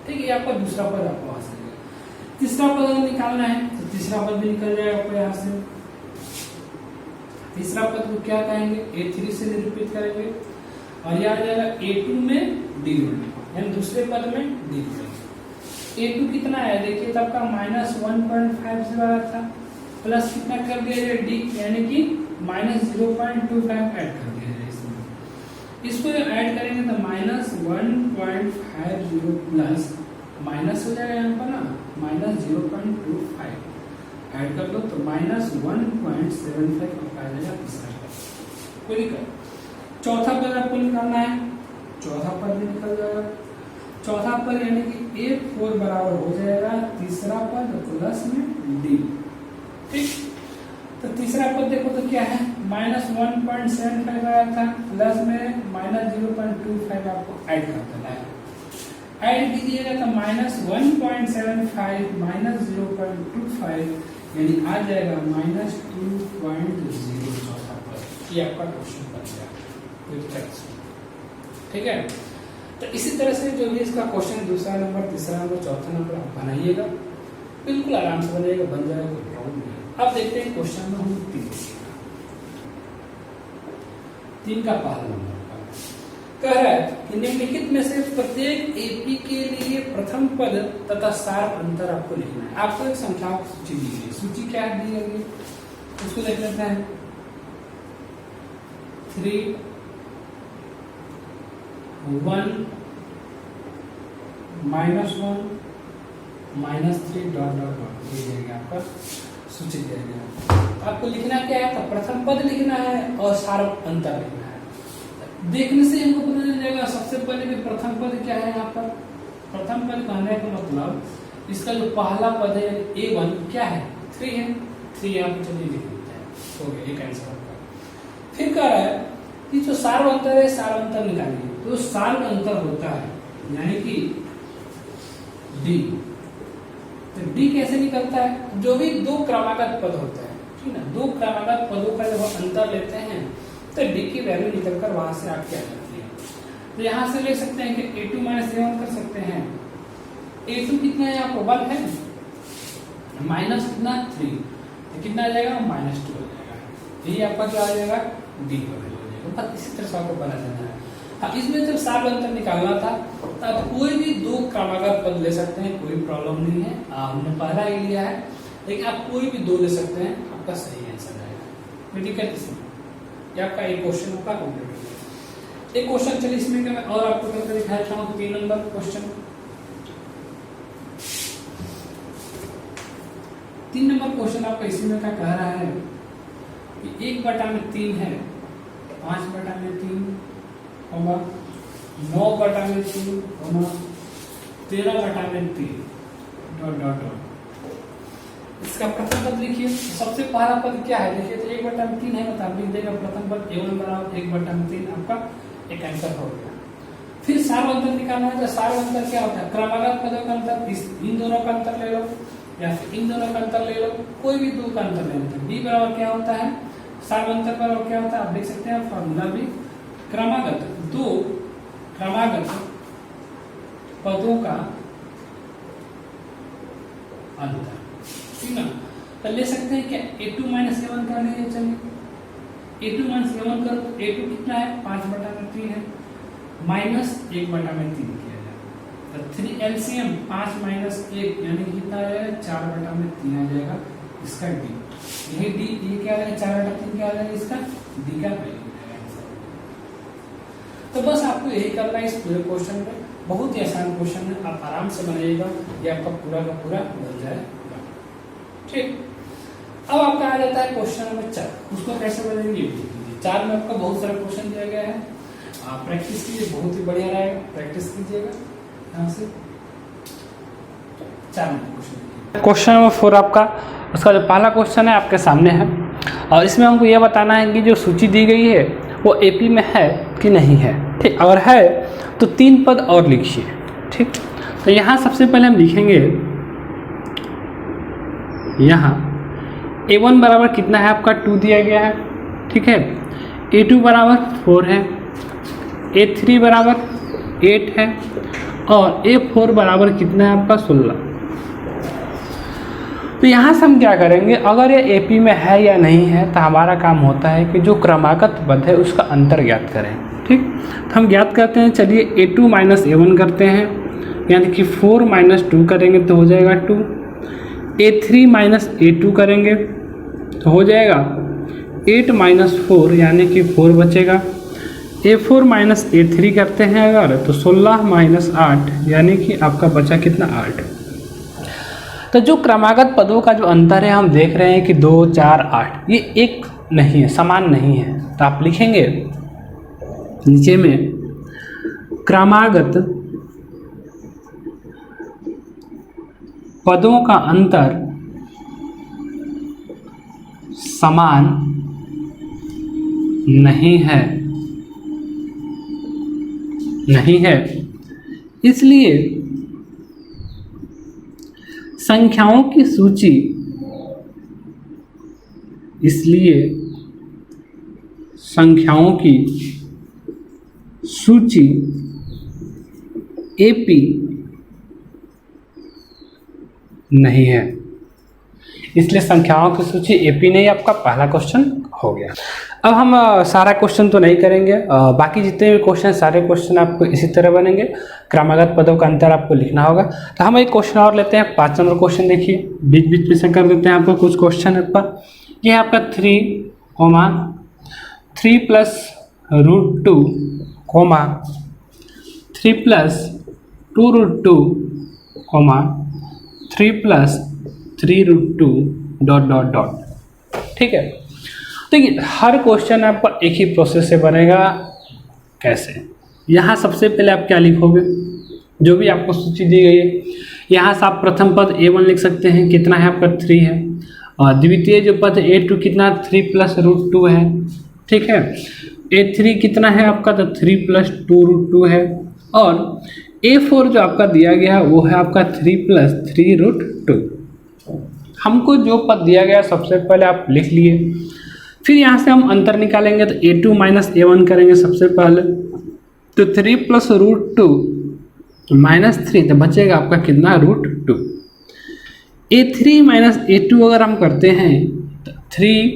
A: ठीक है, आपका दूसरा पद आपको आ जाएगा। तीसरा पद निकालना है तो तीसरा पद भी निकल जाएगा आपको यहाँ से। तीसरा पद को क्या कहेंगे, a3 से निरूपित करेंगे और यह आ जाएगा a2 में d जोड़ने, यानी दूसरे पद में d जोड़ेंगे। a2 कितना है देखिए तो आपका -1.5 से वाला था, प्लस कितना कर दिया जाए d, यानी कि -0.25 ऐड कर दिया जाए इसमें। इसको जब ऐड करेंगे तो -1.50 प्लस माइनस हो जाएगा यहाँ पर ना -0.25 ऐड कर दो तो -1.75 आ जाएगा तीसरा पद। कोई दिक्कत। चौथा पद आपको निकालना है, चौथा पद भी निकल जाएगा। चौथा पद यानी कि a4 बराबर हो जाएगा तीसरा पद प्लस में d। ठीक, तो तीसरा पद देखो तो क्या है -1.75 आया था, प्लस में -0.25 आपको ऐड कर देना है। ऐड कीजिएगा तो -1.75 -0.25 यानी आ जाएगा -2.0 चौथा पद। ये आपका क्वेश्चन बन गया। ठीक है, तो इसी तरह से जो भी इसका क्वेश्चन दूसरा नंबर, तीसरा नंबर, चौथा नंबर आप बनाइएगा, बिल्कुल आराम से बनाइएगा, बन जाएगा, कोई प्रॉब्लम नहीं। अब देखते हैं क्वेश्चन नंबर 3 का पहला नंबर कह रहा है कि निम्नलिखित में से प्रत्येक एपी के लिए प्रथम पद तथा सार अंतर आपको लिखना है। आपको एक संख्याओं की सूची दी गई, सूची क्या दी गई उसको देख लेते हैं। 3 1 -1 -3 डॉट डॉट डॉट ये जाएगा आपका सूची दिया गया। आपको लिखना क्या है, तो प्रथम पद लिखना है और सार अंतर लिखना है। देखने से हमको पता चल जाएगा सबसे पहले कि प्रथम पद क्या है। यहाँ पर प्रथम पद कहने का मतलब इसका जो पहला पद है a1 क्या है 3 है, 3 यहाँ पे चलिए लिख देते हैं, हो गया एक आंसर आपका। फिर कह रहा है कि जो सार अंतर है सार अंतर निकालिए, तो सार अंतर होता है यानी कि d। तो d कैसे निकलता है, जो भी दो क्रमागत पद होता है, ठीक ना, दो क्रमागत पदों का जब अंतर लेते हैं तो d की वैल्यू निकलकर वहां से आप क्या करते हैं, तो यहां से ले सकते हैं कि a2 -a1 कर सकते हैं। a2 कितना है आपको 1 है, माइनस कितना 3, तो कितना आ जाएगा -2 हो जाएगा। यही आपका क्या आ जाएगा d का वैल्यू हो जाएगा। बस इसी तरह से आपको बना देना है। हाँ, इसमें जब सार अंतर निकालना था तो आप कोई भी दो क्रमागत पद ले सकते हैं, कोई प्रॉब्लम नहीं है। हमने पहला ही लिया है, लेकिन आप कोई भी दो ले सकते हैं, आपका सही आंसर आएगा। ठीक है, इसमें आपका एक क्वेश्चन आपका कंप्लीट हो गया। एक क्वेश्चन चलिए इसमें मैं और आपको करके दिखाता हूँ। 3 नंबर क्वेश्चन 3 नंबर क्वेश्चन आपका इसी में क्या कह रहा है कि 1/3 है 5/3, 9/3, 13/3 डॉट डॉट डॉट। इसका प्रथम पद लिखिए। सबसे पहला पद क्या है देखिए, तो 1/3 है, तो आप लिख देगा प्रथम पद a1 बराबर 1/3, आपका एक आंसर हो गया। फिर सार्वंतर निकालना है, तो सार्वंतर क्या होता है, क्रमागत पदों का अंतर, इन दोनों का अंतर ले लो या फिर इन दोनों का अंतर ले लो, कोई भी दो का अंतर ले लो। b बराबर क्या होता है, सार्वंतर बराबर क्या होता है, आप देख सकते हैं फॉर्मूला भी, क्रमागत दो क्रमागत पदों का अंतर, ठीक ना। तो ले सकते हैं क्या, a2 माइनस a1 कर लीजिए। चलिए a2 माइनस a1 करो तो a2 कितना है, 5/3 है, माइनस 1/3 किया जाए तो 3 LCM 5 माइनस 1 यानी कितना आ जाएगा, 4/3 आ जाएगा इसका d। यही d, ये क्या आ जाएगा, 4/3 क्या आ जाएगा इसका d का वैल्यू आंसर। तो बस आपको यही करना है इस पूरे क्वेश्चन में, बहुत ही आसान क्वेश्चन है, आप आराम से बनाइएगा, ये आपका पूरा का पूरा बन जाएगा। ठीक, अब आपका आ जाता है क्वेश्चन नंबर 4, उसको कैसे बनेंगे। 4 में आपका बहुत सारा क्वेश्चन दिया गया है, आप प्रैक्टिस कीजिए, बहुत ही बढ़िया रहेगा, प्रैक्टिस कीजिएगा यहाँ से। 4 नंबर क्वेश्चन नंबर 4 आपका, उसका जो पहला क्वेश्चन है आपके सामने है, और इसमें हमको यह बताना है कि जो सूची दी गई है वो एपी में है कि नहीं है। ठीक, अगर है तो 3 पद और लिखिए। ठीक, तो यहाँ सबसे पहले हम लिखेंगे, यहाँ a1 बराबर कितना है आपका 2 दिया गया है, ठीक है, a2 बराबर 4 है, a3 बराबर 8 है, और a4 बराबर कितना है आपका 16। तो यहाँ से हम क्या करेंगे, अगर ये एपी में है या नहीं है तो हमारा काम होता है कि जो क्रमागत पद है उसका अंतर ज्ञात करें। ठीक, तो हम ज्ञात करते हैं, चलिए a2 माइनस a1 करते हैं, यानी कि 4 माइनस 2 करेंगे तो हो जाएगा 2, a3 माइनस a2 करेंगे तो हो जाएगा 8 माइनस 4 यानी कि 4 बचेगा, a4 माइनस a3 करते हैं अगर तो 16 माइनस 8 यानी कि आपका बचा कितना 8। तो जो क्रमागत पदों का जो अंतर है हम देख रहे हैं कि 2, 4, 8 ये एक नहीं है, समान नहीं है। तो आप लिखेंगे नीचे में क्रमागत पदों का अंतर समान नहीं है, इसलिए संख्याओं की सूची, एपी नहीं है, इसलिए संख्याओं की सूची एपी नहीं, आपका पहला क्वेश्चन हो गया। अब हम सारा क्वेश्चन तो नहीं करेंगे, बाकी जितने भी क्वेश्चन सारे क्वेश्चन आपको इसी तरह बनेंगे, क्रमागत पदों का अंतर आपको लिखना होगा। तो हम एक क्वेश्चन और लेते हैं, 5 नंबर क्वेश्चन देखिए, बीच बीच में से कर देते हैं आपको कुछ क्वेश्चन आपका। ये है आपका 3 plus √2 3 plus 2√2 3 plus 3√2 dot dot dot. ठीक है, तो हर क्वेश्चन आपका एक ही प्रोसेस से बनेगा। कैसे, यहाँ सबसे पहले आप क्या लिखोगे, जो भी आपको सूची दी गई है, यहाँ से आप प्रथम पद a1 लिख सकते हैं, कितना है आपका 3 है, और द्वितीय जो पद a2 कितना 3 प्लस √2 है, ठीक है, a3 कितना है आपका तो 3 प्लस 2√2 है, और a4 जो आपका दिया गया है वो है आपका 3 प्लस 3√2। हमको जो पद दिया गया सबसे पहले आप लिख लिए, फिर यहाँ से हम अंतर निकालेंगे तो a2 माइनस a1 करेंगे सबसे पहले, तो 3 प्लस √2 माइनस 3 तो बचेगा आपका कितना √2। a3 माइनस a2 अगर हम करते हैं तो 3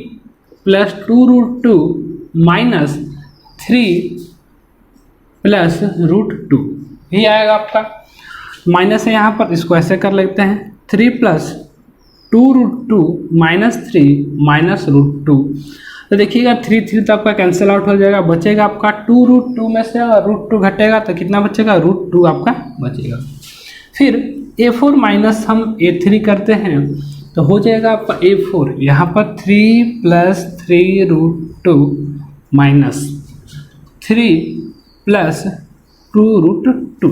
A: प्लस 2√2 माइनस 3 प्लस √2 ही आएगा आपका। माइनस है यहाँ पर, इसको ऐसे कर लेते हैं, 3 प्लस 2√2 माइनस 3 माइनस √2। तो देखिएगा 3 तो आपका कैंसिल आउट हो जाएगा, बचेगा आपका 2√2 में से √2 घटेगा तो कितना बचेगा √2 आपका बचेगा। फिर a4 माइनस हम a3 करते हैं तो हो जाएगा आपका A4, यहाँ पर 3 + 3√2 माइनस 3 + 2√2।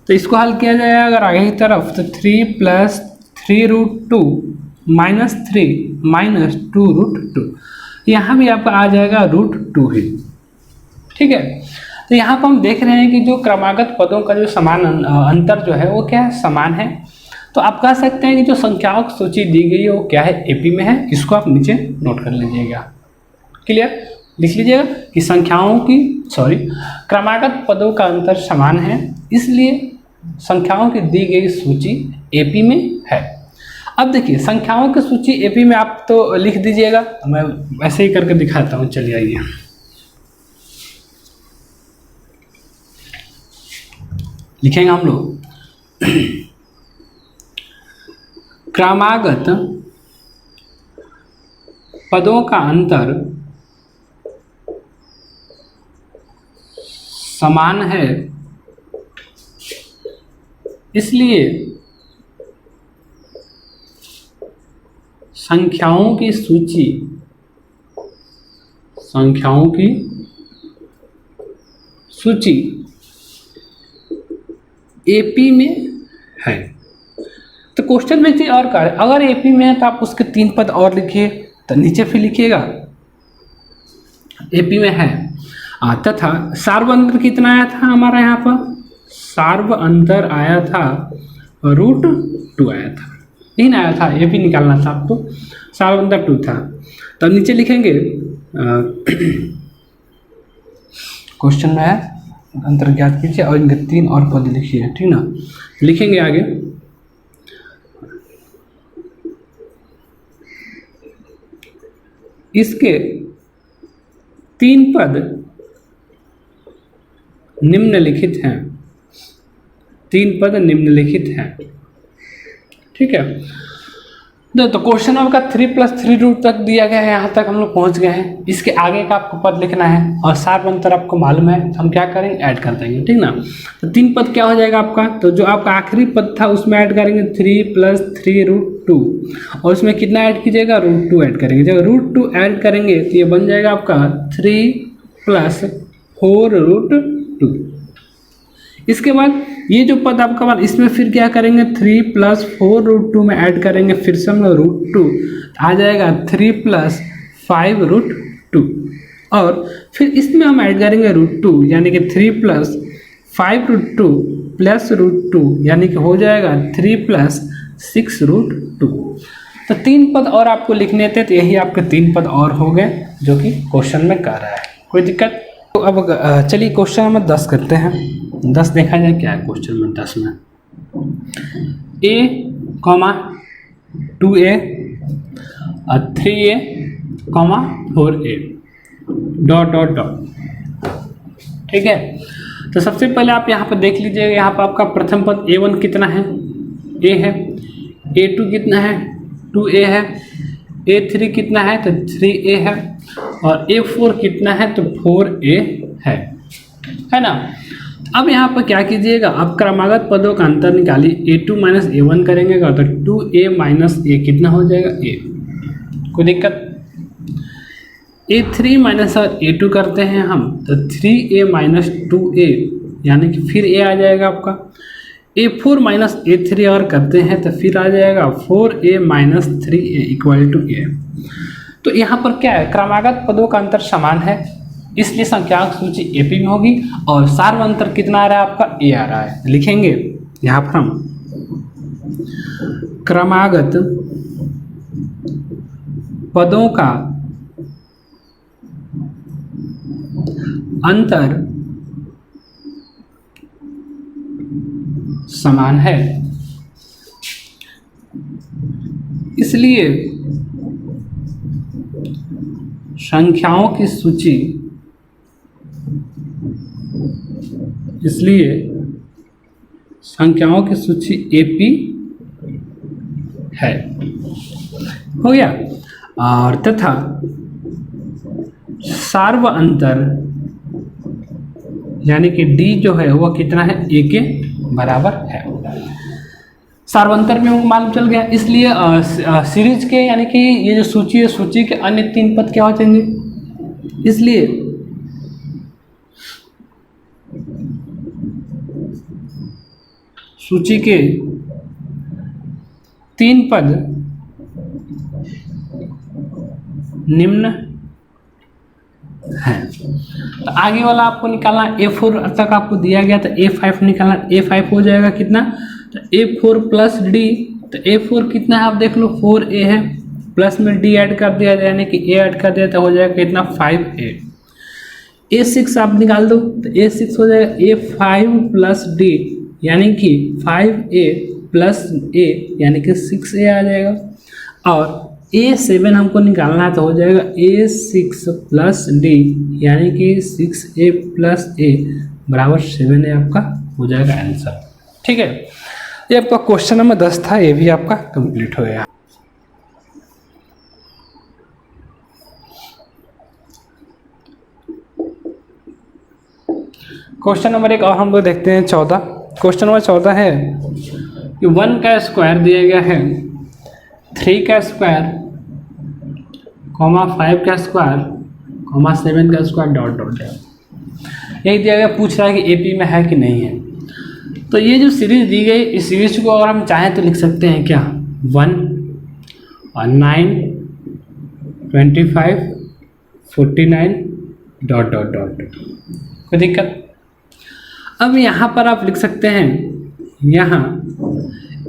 A: तो इसको हल किया जाएगा अगर आगे की तरफ, तो 3 + 3√2 माइनस 3 माइनस 2√2, यहाँ भी आपका आ जाएगा √2 ही। ठीक है, तो यहाँ पर हम देख रहे हैं कि जो क्रमागत पदों का जो समान अंतर जो है वो क्या है, समान है। तो आप कह सकते हैं कि जो संख्याओं की सूची दी गई है वो क्या है, एपी में है। इसको आप नीचे नोट कर लीजिएगा। क्लियर, लिख लीजिएगा कि क्रमागत पदों का अंतर समान है, इसलिए संख्याओं की दी गई सूची एपी में है। अब देखिए संख्याओं की सूची एपी में आप तो लिख दीजिएगा, तो मैं वैसे ही करके दिखाता हूँ। चलिए आइए, लिखेंगे हम लोग क्रमागत पदों का अंतर समान है, इसलिए संख्याओं की सूची एपी में है। तो क्वेश्चन में चीज और कार्य, अगर एपी में है तो आप उसके 3 पद और लिखिए, तो नीचे फिर लिखिएगा एपी में है। तथा सार्व अंतर कितना आया था हमारा, यहाँ पर सार्व अंतर आया था √2 आया था, नहीं आया था, एपी निकालना था आपको, सार्व अंतर 2 था। तब नीचे लिखेंगे क्वेश्चन में है अंतर ज्ञात कीजिए और इनके 3 और पद लिखिए, ठीक ना। लिखेंगे आगे इसके 3 पद निम्नलिखित हैं, 3 पद निम्नलिखित हैं। ठीक है, तो क्वेश्चन आपका 3 + 3√2 तक दिया गया है, यहाँ तक हम लोग पहुँच गए हैं। इसके आगे का आपको पद लिखना है और सार्व अंतर आपको मालूम है, तो हम क्या करेंगे, ऐड कर देंगे, ठीक ना। तो 3 पद क्या हो जाएगा आपका, तो जो आपका आखिरी पद था उसमें ऐड करेंगे 3 + 3√2 और उसमें कितना ऐड कीजिएगा, √2 ऐड करेंगे। जब √2 ऐड करेंगे तो ये बन जाएगा आपका 3 + 4√2। इसके बाद ये जो पद आपका बाद इसमें फिर क्या करेंगे, 3 + 4√2 में ऐड करेंगे, फिर से हम लोग √2 आ जाएगा 3 + 5√2 और फिर इसमें हम ऐड करेंगे √2 यानी कि 3 + 5√2 + √2 यानी कि हो जाएगा 3 + 6√2। तो 3 पद और आपको लिखने थे, तो यही आपके 3 पद और हो गए जो कि क्वेश्चन में कर रहा है। कोई दिक्कत? तो अब चलिए क्वेश्चन नंबर 10 करते हैं। 10 देखा जाए क्या है क्वेश्चन में। 10 में A, 2A और 3A, 4A ... ठीक है, तो सबसे पहले आप यहाँ पर देख लीजिएगा, यहाँ पर आपका प्रथम पद A1 कितना है, A है, A2 कितना है, 2A है, A3 कितना है, तो 3A है और A4 कितना है, तो 4A है ना। अब यहाँ पर क्या कीजिएगा, आप क्रमागत पदों का अंतर निकालिए। A2 - A1 करेंगे तो 2A - A कितना हो जाएगा, A। कोई दिक्कत? A3 - A2 करते हैं हम, तो 3A - 2A यानी कि फिर A आ जाएगा आपका। A4 - A3 और करते हैं तो फिर आ जाएगा 4A - 3A = A। तो यहाँ पर क्या है, क्रमागत पदों का अंतर समान है, इसलिए संख्याओं की सूची एपी में होगी और सार्व अंतर कितना आ रहा है आपका, ए आ रहा है। लिखेंगे यहाँ पर हम क्रमागत पदों का अंतर समान है, इसलिए संख्याओं की सूची एपी है। हो गया। और तथा सार्व अंतर यानी कि डी जो है वह कितना है, ए के बराबर है। सार्वंतर में हमको मालूम चल गया, इसलिए सीरीज के यानी कि ये जो सूची है, सूची के अन्य 3 पद क्या हो जाएंगे, इसलिए सूची के 3 पद निम्न है। तो आगे वाला आपको निकालना, A4 तक आपको दिया गया था, A5 निकालना, A5 हो जाएगा कितना, तो A4 प्लस D, तो A4 कितना है आप देख लो, 4A है, प्लस में D ऐड कर दिया जाए, यानी कि A ऐड कर दिया तो हो जाएगा कितना, 5A। A6 आप निकाल दो, तो A6 हो जाएगा A5 प्लस D, यानी कि 5A प्लस A, यानी कि 6A आ जाएगा। और A7 हमको निकालना है, तो हो जाएगा A6 प्लस D, यानी कि 6A प्लस A बराबर 7A आपका हो जाएगा आंसर। ठीक है, ये आपका क्वेश्चन नंबर 10 था, ये भी आपका कंप्लीट हो गया। क्वेश्चन नंबर 1 और हम लोग देखते हैं 14। क्वेश्चन नंबर 14 है कि 1 का स्क्वायर दिया गया है, 3 का स्क्वायर, 5 का स्क्वायर, 7 का स्क्वायर डॉट डॉट डॉट, यही दिया गया, पूछ रहा है कि AP में है कि नहीं है। तो ये जो सीरीज दी गई, इस सीरीज को अगर हम चाहें तो लिख सकते हैं क्या, 1 और 9, 25, 49 डॉट डॉट डॉट, कोई दिक्कत। अब यहाँ पर आप लिख सकते हैं, यहाँ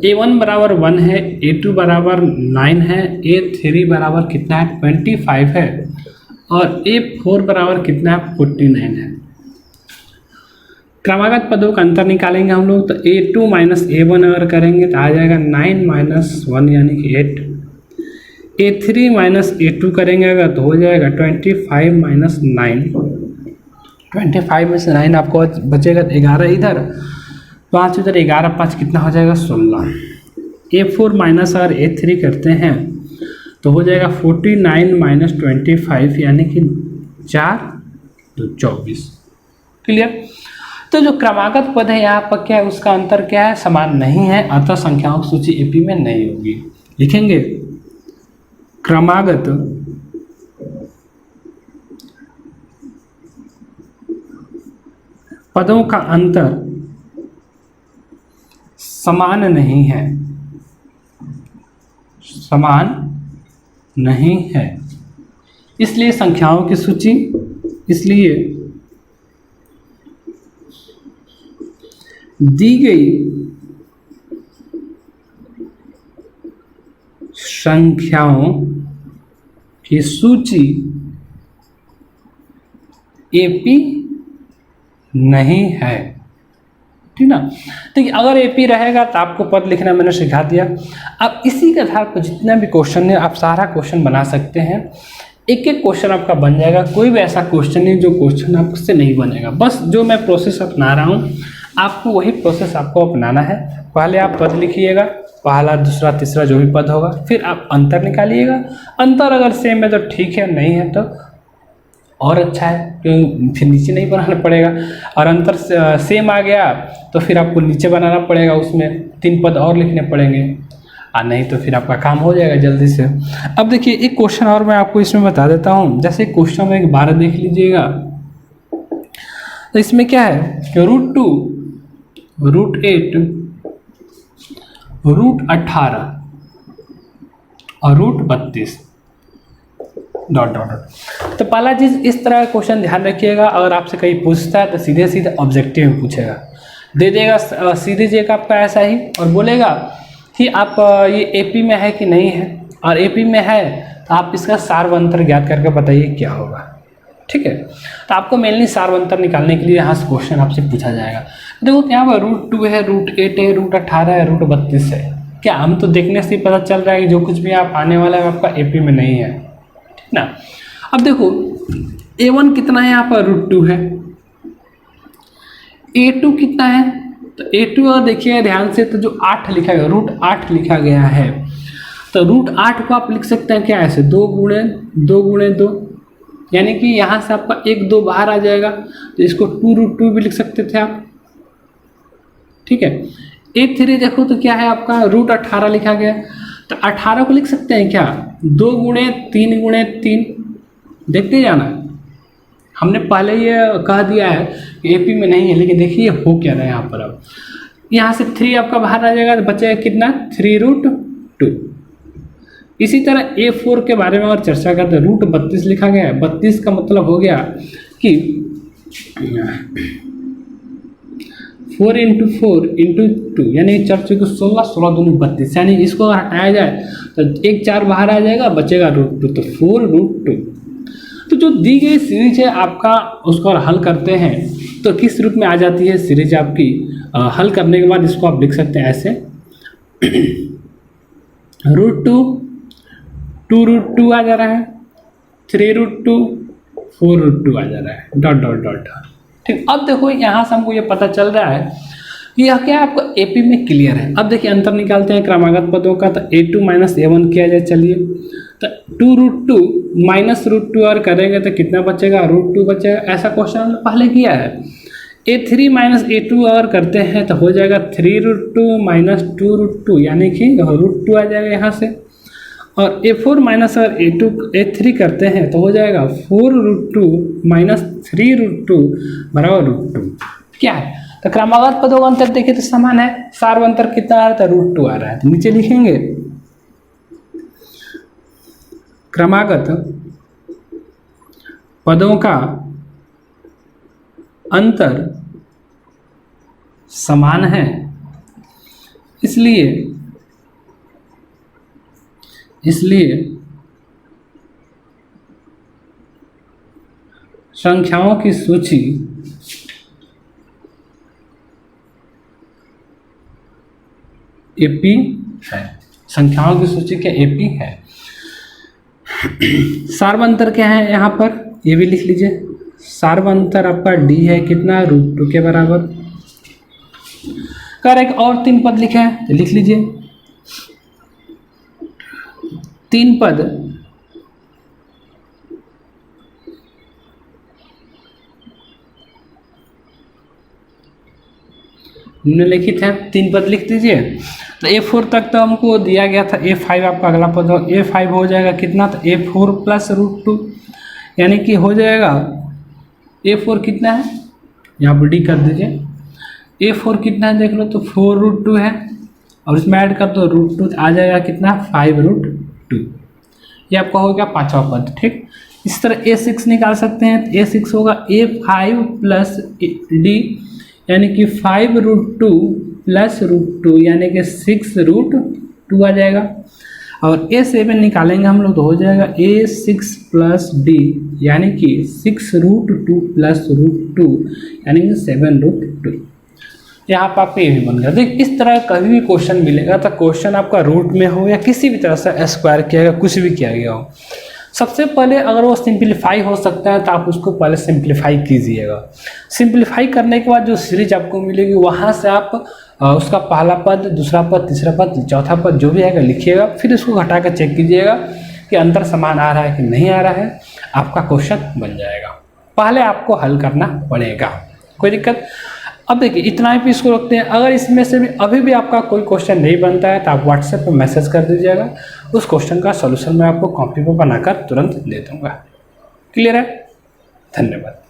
A: A1 बराबर 1 है, A2 बराबर 9 है, A3 बराबर कितना है, 25 है, और A4 बराबर कितना है, 49 है। क्रमागत पदों का अंतर निकालेंगे हम लोग, तो A2 माइनस A1 अगर करेंगे तो आ जाएगा 9 माइनस 1 यानी कि 8। A3 माइनस A2 करेंगे अगर तो हो जाएगा 25 माइनस 9, 25 में से 9 आपको बचेगा 11 इधर, 5 इधर, 11 5 कितना हो जाएगा, 16। A4 माइनस अगर A3 करते हैं तो हो जाएगा 49 माइनस 25, यानी कि 4 तो 24। क्लियर। तो जो क्रमागत पद है यहाँ पर क्या है, उसका अंतर क्या है, समान नहीं है, अतः संख्याओं की सूची AP में नहीं होगी। लिखेंगे क्रमागत पदों का अंतर समान नहीं है, समान नहीं है, इसलिए संख्याओं की सूची, इसलिए दी गई संख्याओं की सूची AP नहीं है। ठीक ना। तो अगर AP रहेगा तो आपको पद लिखना मैंने सिखा दिया। अब इसी के आधार पर जितना भी क्वेश्चन है आप सारा क्वेश्चन बना सकते हैं, एक एक क्वेश्चन आपका बन जाएगा। कोई भी ऐसा क्वेश्चन नहीं जो क्वेश्चन आपसे नहीं बनेगा। बस जो मैं प्रोसेस अपना रहा हूँ आपको वही प्रोसेस आपको अपनाना है। पहले आप पद लिखिएगा, पहला दूसरा तीसरा जो भी पद होगा, फिर आप अंतर निकालिएगा। अंतर अगर सेम है तो ठीक है, नहीं है तो और अच्छा है, क्योंकि फिर नीचे नहीं बनाना पड़ेगा। और अंतर सेम आ गया तो फिर आपको नीचे बनाना पड़ेगा, उसमें 3 पद और लिखने पड़ेंगे, और नहीं तो फिर आपका काम हो जाएगा जल्दी से। अब देखिए एक क्वेश्चन और मैं आपको इसमें बता देता हूँ। जैसे क्वेश्चन में 12 देख लीजिएगा, तो इसमें क्या है कि √2, √8, √18 और √32 डॉट डॉट डॉट। तो पहला चीज़ इस तरह का क्वेश्चन ध्यान रखिएगा, अगर आपसे कहीं पूछता है तो सीधे सीधे ऑब्जेक्टिव में पूछेगा, दे देगा सीरीज एक आपका ऐसा ही और बोलेगा कि आप ये AP में है कि नहीं है, और AP में है तो आप इसका सार्वंतर ज्ञात करके बताइए क्या होगा। ठीक है, तो आपको मेनली सार्वंतर निकालने के लिए यहाँ से क्वेश्चन आपसे पूछा जाएगा। देखो यहाँ पर √2 है, √8 है, √18 है, √32 है। क्या हम तो देखने से ही पता चल रहा है कि जो कुछ भी आप आने वाला है आपका AP में नहीं है, ठीक ना। अब देखो A1 कितना है, यहाँ पर √2 है, A2 कितना है, तो A2 अगर देखिएगा ध्यान से तो जो 8 लिखा गया, √8 लिखा गया है, तो √8 को आप लिख सकते हैं क्या ऐसे 2 गुणे 2, यानी कि यहाँ से आपका 1 2 बाहर आ जाएगा, तो इसको 2√2 भी लिख सकते थे आप। ठीक है, A3 देखो तो क्या है आपका √18 लिखा गया, तो 18 को लिख सकते हैं क्या 2 गुणे 3 गुणे 3, देखते जाना। हमने पहले ये कह दिया है कि AP में नहीं है, लेकिन देखिए हो क्या रहा है यहाँ पर। अब यहाँ से 3 आपका बाहर आ जाएगा तो बचेगा कितना 3√2। इसी तरह A4 के बारे में अगर चर्चा करते हैं, √32 लिखा गया है। 32 का मतलब हो गया कि 4 × 4 × 2 यानी 4 चौके 16, 16 दूनी 32, यानी इसको अगर हटाया जाए तो 1 4 बाहर आ जाएगा, बचेगा √2, तो 4√2। तो जो दी गई सीरीज है आपका, उसको हल करते हैं तो किस रूप में आ जाती है सीरीज आपकी। हल करने के बाद इसको आप लिख सकते हैं ऐसे √2, 2√2 आ जा रहा है, 3√2, 4√2 आ जा रहा है, डॉट डॉट डॉट। ठीक, अब देखो यहाँ से हमको ये पता चल रहा है कि यह क्या आपको AP में क्लियर है। अब देखिए अंतर निकालते हैं क्रमागत पदों का, तो A2 - A1 किया जाए। चलिए, तो 2√2 - √2 और करेंगे तो कितना बचेगा, √2 बचेगा। ऐसा क्वेश्चन हमने पहले किया है। A3 - A2 अगर करते हैं तो हो जाएगा 3√2 - 2√2, यानी कि √2 आ जाएगा यहाँ से। और A4 - अगर A3 करते हैं तो हो जाएगा 4√2 - 3√2 बराबर √2। क्या है, तो क्रमागत पदों का अंतर देखिए तो समान है, सार्व अंतर कितना आ रहा था, √2 आ रहा है। तो नीचे लिखेंगे क्रमागत पदों का अंतर समान है, इसलिए संख्याओं की सूची AP है। संख्याओं की सूची क्या AP है। सार्व अंतर क्या है यहाँ पर, ये भी लिख लीजिए। सार्व अंतर आपका D है कितना, √2 के बराबर। कर एक और 3 पद लिखे हैं तो लिख लीजिए। 3 पद निम्नलिखित है, 3 पद लिख दीजिए। तो A4 तक तो हमको दिया गया था, A5 आपका अगला पद हो, A5 हो जाएगा कितना, तो A4 + √2, यानी कि हो जाएगा A4 कितना है, यहाँ पर D कर दीजिए। A4 कितना है देख लो, तो 4√2 है, और इसमें ऐड कर दो √2 आ जाएगा कितना 5√2। ये आपका हो गया 5वां पद। ठीक, इस तरह A6 निकाल सकते हैं। A6 होगा A5 + D, यानी कि 5√2 + √2, यानी कि 6√2 आ जाएगा। और A7 निकालेंगे हम लोग तो हो जाएगा A6 + D, यानी कि 6√2 + √2, यानी कि 7√2। यहाँ पर आपका ये भी बन गया। देख, इस तरह कभी भी क्वेश्चन मिलेगा तो क्वेश्चन आपका रूट में हो या किसी भी तरह से स्क्वायर किया गया, कुछ भी किया गया हो, सबसे पहले अगर वो सिंप्लीफाई हो सकता है तो आप उसको पहले सिंप्लीफाई कीजिएगा। सिंप्लीफाई करने के बाद जो सीरीज आपको मिलेगी वहाँ से आप उसका पहला पद, दूसरा पद, तीसरा पद, चौथा पद जो भी आएगा लिखिएगा, फिर उसको घटा कर चेक कीजिएगा कि अंतर समान आ रहा है कि नहीं आ रहा है, आपका क्वेश्चन बन जाएगा। पहले आपको हल करना पड़ेगा, कोई दिक्कत। अब देखिए इतना ही इसको रखते हैं। अगर इसमें से भी अभी भी आपका कोई क्वेश्चन नहीं बनता है तो आप व्हाट्सएप पर मैसेज कर दीजिएगा, उस क्वेश्चन का सॉल्यूशन मैं आपको कॉपी पर बनाकर तुरंत दे दूँगा। क्लियर है? धन्यवाद।